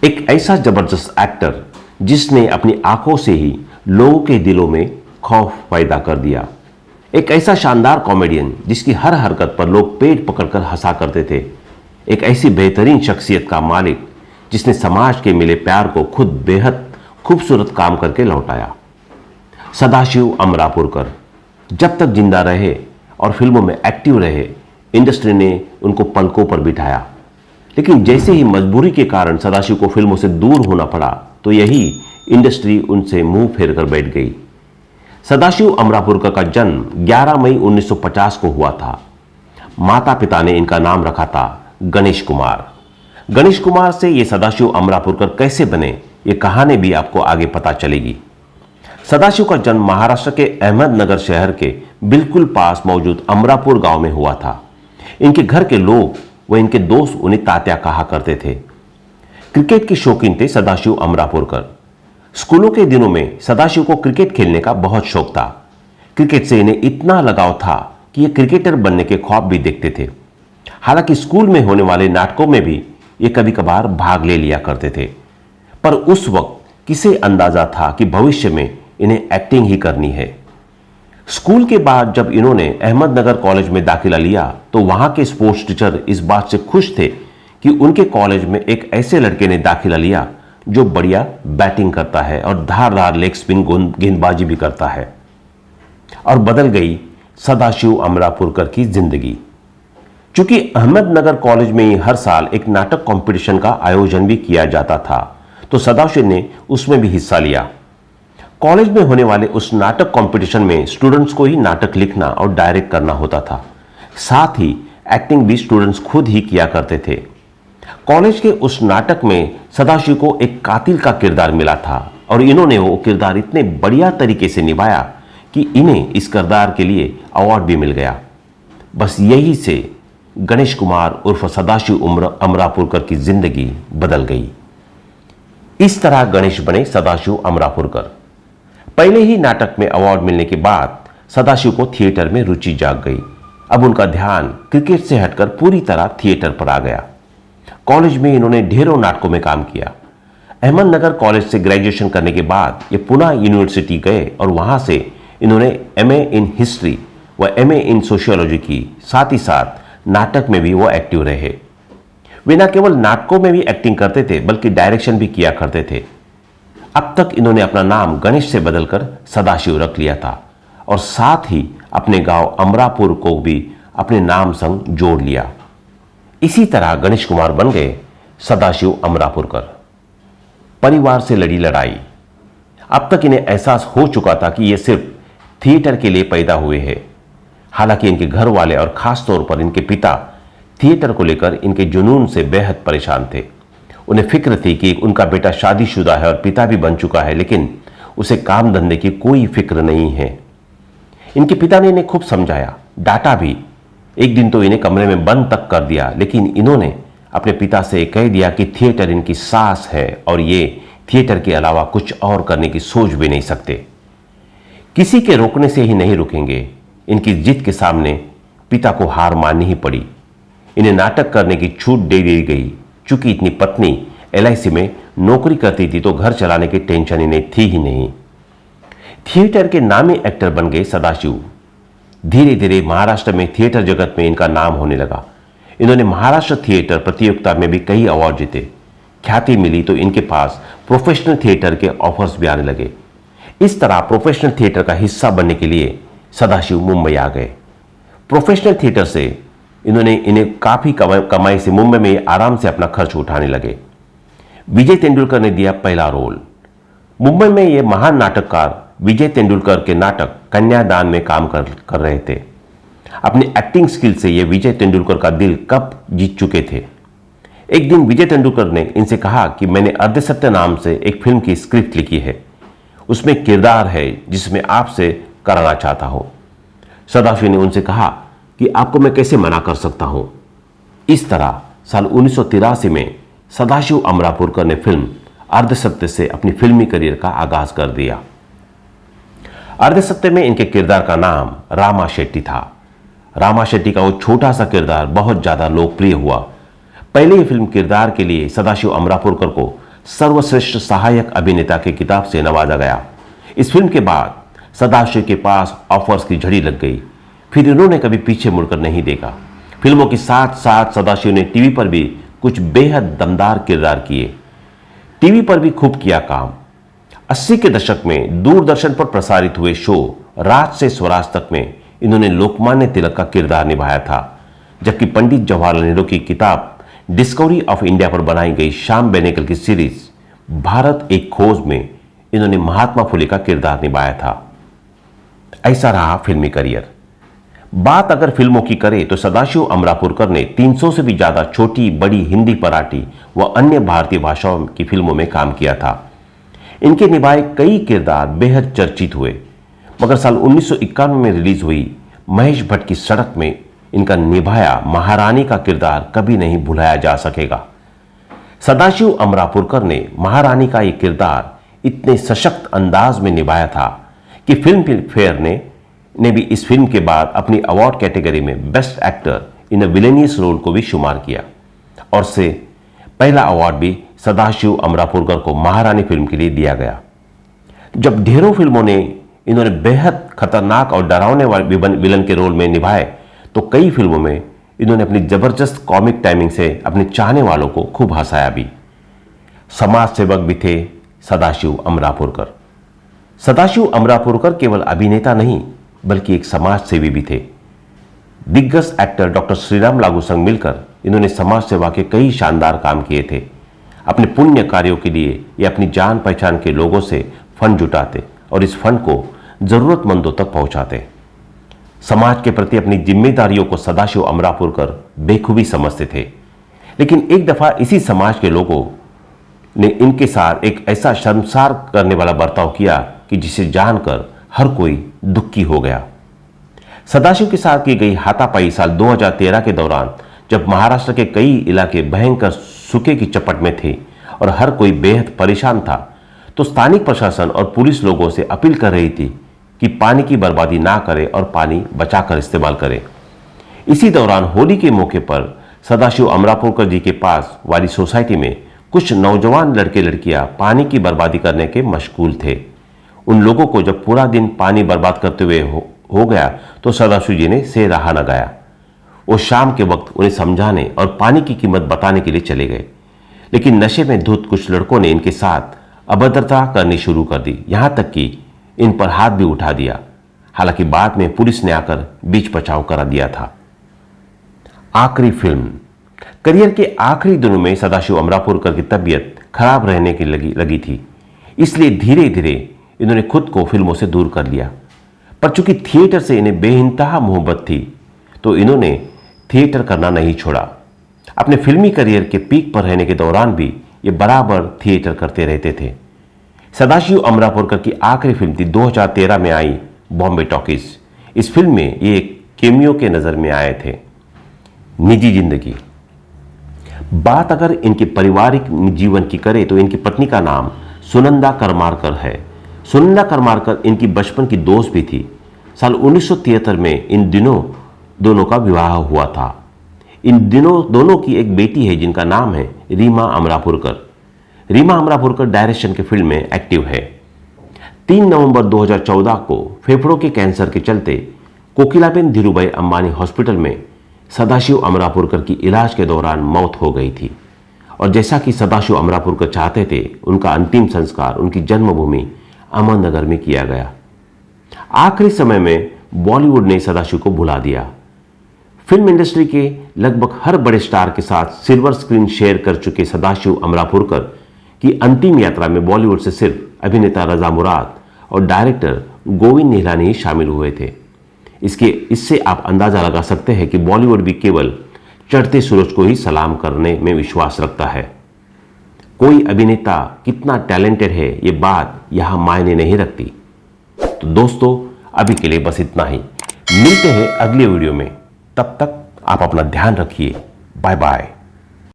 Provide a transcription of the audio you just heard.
एक ऐसा जबरदस्त एक्टर जिसने अपनी आंखों से ही लोगों के दिलों में खौफ पैदा कर दिया। एक ऐसा शानदार कॉमेडियन जिसकी हर हरकत पर लोग पेट पकड़कर हंसा करते थे। एक ऐसी बेहतरीन शख्सियत का मालिक जिसने समाज के मिले प्यार को खुद बेहद खूबसूरत काम करके लौटाया। सदाशिव अमरापुरकर जब तक जिंदा रहे और फिल्मों में एक्टिव रहे, इंडस्ट्री ने उनको पलकों पर बिठाया। लेकिन जैसे ही मजबूरी के कारण सदाशिव को फिल्मों से दूर होना पड़ा, तो यही इंडस्ट्री उनसे मुंह फेर कर बैठ गई। सदाशिव अमरापुरकर का जन्म 11 मई 1950 को हुआ था। माता पिता ने इनका नाम रखा था गणेश कुमार। गणेश कुमार से ये सदाशिव अमरापुरकर कैसे बने, ये कहानी भी आपको आगे पता चलेगी। सदाशिव का जन्म महाराष्ट्र के अहमदनगर शहर के बिल्कुल पास मौजूद अमरापुर गांव में हुआ था। इनके घर के लोग व इनके दोस्त उन्हें तात्या कहा करते थे। क्रिकेट के शौकीन थे सदाशिव अमरापुरकर। स्कूलों के दिनों में सदाशिव को क्रिकेट खेलने का बहुत शौक था। क्रिकेट से इन्हें इतना लगाव था कि ये क्रिकेटर बनने के ख्वाब भी देखते थे। हालांकि स्कूल में होने वाले नाटकों में भी ये कभी कभार भाग ले लिया करते थे, पर उस वक्त किसे अंदाजा था कि भविष्य में इन्हें एक्टिंग ही करनी है। स्कूल के बाद जब इन्होंने अहमदनगर कॉलेज में दाखिला लिया, तो वहां के स्पोर्ट्स टीचर इस बात से खुश थे कि उनके कॉलेज में एक ऐसे लड़के ने दाखिला लिया जो बढ़िया बैटिंग करता है और धारदार लेग स्पिन गेंदबाजी भी करता है। और बदल गई सदाशिव अमरापुरकर की जिंदगी। चूंकि अहमदनगर कॉलेज में ही हर साल एक नाटक कंपटीशन का आयोजन भी किया जाता था, तो सदाशिव ने उसमें भी हिस्सा लिया। कॉलेज में होने वाले उस नाटक कंपटीशन में स्टूडेंट्स को ही नाटक लिखना और डायरेक्ट करना होता था। साथ ही एक्टिंग भी स्टूडेंट्स खुद ही किया करते थे। कॉलेज के उस नाटक में सदाशिव को एक कातिल का किरदार मिला था और इन्होंने वो किरदार इतने बढ़िया तरीके से निभाया कि इन्हें इस किरदार के लिए अवार्ड भी मिल गया। बस यही से गणेश कुमार उर्फ सदाशिव अमरापुरकर की जिंदगी बदल गई। इस तरह गणेश बने सदाशिव अमरापुरकर। पहले ही नाटक में अवार्ड मिलने के बाद सदाशिव को थिएटर में रुचि जाग गई। अब उनका ध्यान क्रिकेट से हटकर पूरी तरह थिएटर पर आ गया। कॉलेज में इन्होंने ढेरों नाटकों में काम किया। अहमदनगर कॉलेज से ग्रेजुएशन करने के बाद ये पुणे यूनिवर्सिटी गए और वहां से इन्होंने एमए इन हिस्ट्री व एमए इन सोशियोलॉजी की। साथ ही साथ नाटक में भी वो एक्टिव रहे। वे न केवल नाटकों में भी एक्टिंग करते थे, बल्कि डायरेक्शन भी किया करते थे। अब तक इन्होंने अपना नाम गणेश से बदलकर सदाशिव रख लिया था और साथ ही अपने गांव अमरापुर को भी अपने नाम संग जोड़ लिया। इसी तरह गणेश कुमार बन गए सदाशिव अमरापुरकर। परिवार से लड़ी लड़ाई। अब तक इन्हें एहसास हो चुका था कि ये सिर्फ थिएटर के लिए पैदा हुए हैं। हालांकि इनके घर वाले और खास तौर पर इनके पिता थिएटर को लेकर इनके जुनून से बेहद परेशान थे। उन्हें फिक्र थी कि उनका बेटा शादीशुदा है और पिता भी बन चुका है, लेकिन उसे काम धंधे की कोई फिक्र नहीं है। इनके पिता ने इन्हें खूब समझाया, डांटा भी। एक दिन तो इन्हें कमरे में बंद तक कर दिया, लेकिन इन्होंने अपने पिता से कह दिया कि थिएटर इनकी सांस है और ये थिएटर के अलावा कुछ और करने की सोच भी नहीं सकते। किसी के रोकने से ही नहीं रुकेंगे। इनकी जिद के सामने पिता को हार माननी ही पड़ी। इन्हें नाटक करने की छूट दे दी गई। चूंकि इतनी पत्नी एलआईसी में नौकरी करती थी, तो घर चलाने की टेंशन इन्हें थी ही नहीं। थिएटर के नामी एक्टर बन गए सदाशिव। धीरे धीरे महाराष्ट्र में थिएटर जगत में इनका नाम होने लगा। इन्होंने महाराष्ट्र थिएटर प्रतियोगिता में भी कई अवार्ड जीते। ख्याति मिली तो इनके पास प्रोफेशनल थिएटर के ऑफर्स भी आने लगे। इस तरह प्रोफेशनल थिएटर का हिस्सा बनने के लिए सदाशिव मुंबई आ गए। प्रोफेशनल थिएटर से इन्हें काफी कमाई से मुंबई में आराम से अपना खर्च उठाने लगे। विजय तेंदुलकर ने दिया पहला रोल। मुंबई में ये महान नाटककार विजय तेंदुलकर के नाटक कन्यादान में काम कर रहे थे। अपनी एक्टिंग स्किल से ये विजय तेंदुलकर का दिल कब जीत चुके थे। एक दिन विजय तेंदुलकर ने इनसे कहा कि मैंने अर्धसत्य नाम से एक फिल्म की स्क्रिप्ट लिखी है, उसमें किरदार है जिसमें आपसे कराना चाहता हूं। सदाशिव ने उनसे कहा कि आपको मैं कैसे मना कर सकता हूं। इस तरह साल 1983 में सदाशिव अमरापुरकर ने फिल्म अर्धसत्य से अपनी फिल्मी करियर का आगाज कर दिया। अर्धसत्य में इनके किरदार का नाम रामा शेट्टी था। रामा शेट्टी का वो छोटा सा किरदार बहुत ज्यादा लोकप्रिय हुआ। पहले ही फिल्म किरदार के लिए सदाशिव अमरापुरकर को सर्वश्रेष्ठ सहायक अभिनेता के खिताब से नवाजा गया। इस फिल्म के बाद सदाशिव के पास ऑफर्स की झड़ी लग गई। फिर इन्होंने कभी पीछे मुड़कर नहीं देखा। फिल्मों के साथ साथ सदाशिव ने टीवी पर भी कुछ बेहद दमदार किरदार किए। टीवी पर भी खूब किया काम। 80 के दशक में दूरदर्शन पर प्रसारित हुए शो राज से स्वराज तक में इन्होंने लोकमान्य तिलक का किरदार निभाया था, जबकि पंडित जवाहरलाल नेहरू की किताब डिस्कवरी ऑफ इंडिया पर बनाई गई श्याम बेनेगल की सीरीज भारत एक खोज में इन्होंने महात्मा फुले का किरदार निभाया था। ऐसा रहा फिल्मी करियर। बात अगर फिल्मों की करें तो सदाशिव अमरापुरकर ने 300 से भी ज्यादा छोटी बड़ी हिंदी, मराठी व अन्य भारतीय भाषाओं की फिल्मों में काम किया था। इनके निभाए कई किरदार बेहद चर्चित हुए, मगर साल 1951 में रिलीज हुई महेश भट्ट की सड़क में इनका निभाया महारानी का किरदार कभी नहीं भुलाया जा सकेगा। सदाशिव अमरापुरकर ने महारानी का यह किरदार इतने सशक्त अंदाज में निभाया था कि फिल्म फेयर ने भी इस फिल्म के बाद अपनी अवार्ड कैटेगरी में best actor in a villainous role को भी शुमार किया और से पहला अवार्ड भी सदाशिव अमरापुरकर को महारानी फिल्म के लिए दिया गया। जब ढेरों फिल्मों ने इन्होंने बेहद खतरनाक और डरावने विलन के रोल में निभाए तो कई फिल्मों में इन्होंने अपनी जबरदस्त कॉमिक टाइमिंग से अपने चाहने वालों को खूब हंसाया भी। समाज सेवक भी थे सदाशिव अमरापुरकर। सदाशिव अमरापुरकर केवल अभिनेता नहीं बल्कि एक समाज सेवी भी थे। दिग्गज एक्टर डॉक्टर श्रीराम लागू संग मिलकर इन्होंने समाज सेवा के कई शानदार काम किए थे। अपने पुण्य कार्यों के लिए ये अपनी जान पहचान के लोगों से फंड जुटाते और इस फंड को जरूरतमंदों तक पहुंचाते। समाज के प्रति अपनी जिम्मेदारियों को सदाशिव अमरापुरकर बेखूबी समझते थे, लेकिन एक दफा इसी समाज के लोगों ने इनके साथ एक ऐसा शर्मसार करने वाला बर्ताव किया कि जिसे जानकर हर कोई दुखी हो गया। सदाशिव के साथ की गई हाथापाई साल 2013 के दौरान जब महाराष्ट्र के कई इलाके भयंकर सूखे की चपेट में थे और हर कोई बेहद परेशान था, तो स्थानिक प्रशासन और पुलिस लोगों से अपील कर रही थी कि पानी की बर्बादी ना करें और पानी बचाकर इस्तेमाल करें। इसी दौरान होली के मौके पर सदाशिव अमरापुरकर जी के पास वाली सोसाइटी में कुछ नौजवान लड़के लड़कियां पानी की बर्बादी करने के मशगूल थे। उन लोगों को जब पूरा दिन पानी बर्बाद करते हुए हो गया तो सदाशिव जी ने से रहा न गया। वो शाम के वक्त उन्हें समझाने और पानी की कीमत बताने के लिए चले गए, लेकिन नशे में धुत कुछ लड़कों ने इनके साथ अभद्रता करनी शुरू कर दी, यहां तक कि इन पर हाथ भी उठा दिया। हालांकि बाद में पुलिस ने आकर बीच बचाव करा दिया था। आखिरी फिल्म। करियर के आखिरी दिनों में सदाशिव अमरापुरकर की तबीयत खराब रहने की लगी थी, इसलिए धीरे धीरे इन्होंने खुद को फिल्मों से दूर कर लिया। पर चूंकि थिएटर से इन्हें बेइंतहा मोहब्बत थी तो इन्होंने थिएटर करना नहीं छोड़ा। अपने फिल्मी करियर के पीक पर रहने के दौरान भी ये बराबर थिएटर करते रहते थे। सदाशिव अमरापुरकर की आखिरी फिल्म थी 2013 में आई बॉम्बे टॉकीज। इस फिल्म में ये एक केमियो के नजर में आए थे। निजी जिंदगी। बात अगर इनके पारिवारिक जीवन की करें तो इनकी पत्नी का नाम सुनंदा करमारकर है। सुनंदा करमारकर इनकी बचपन की दोस्त भी थी। साल 1973 में इन दिनों दोनों का विवाह हुआ था। इन दिनों दोनों की एक बेटी है जिनका नाम है रीमा अमरापुरकर। रीमा अमरापुरकर डायरेक्शन के फील्ड में एक्टिव है। 3 नवंबर 2014 को फेफड़ों के कैंसर के चलते कोकिलाबेन धीरूभाई अंबानी हॉस्पिटल में सदाशिव अमरापुरकर की इलाज के दौरान मौत हो गई थी। और जैसा कि सदाशिव अमरापुरकर चाहते थे, उनका अंतिम संस्कार उनकी जन्मभूमि अहमदनगर में किया गया। आखिरी समय में बॉलीवुड ने सदाशिव को भुला दिया। फिल्म इंडस्ट्री के लगभग हर बड़े स्टार के साथ सिल्वर स्क्रीन शेयर कर चुके सदाशिव अमरापुरकर की अंतिम यात्रा में बॉलीवुड से सिर्फ अभिनेता रजा मुराद और डायरेक्टर गोविंद निहलानी ही शामिल हुए थे। इससे आप अंदाजा लगा सकते हैं कि बॉलीवुड भी केवल चढ़ते सूरज को ही सलाम करने में विश्वास रखता है। कोई अभिनेता कितना टैलेंटेड है ये बात यहां मायने नहीं रखती। तो दोस्तों, अभी के लिए बस इतना ही। मिलते हैं अगले वीडियो में। तब तक आप अपना ध्यान रखिए। Bye bye.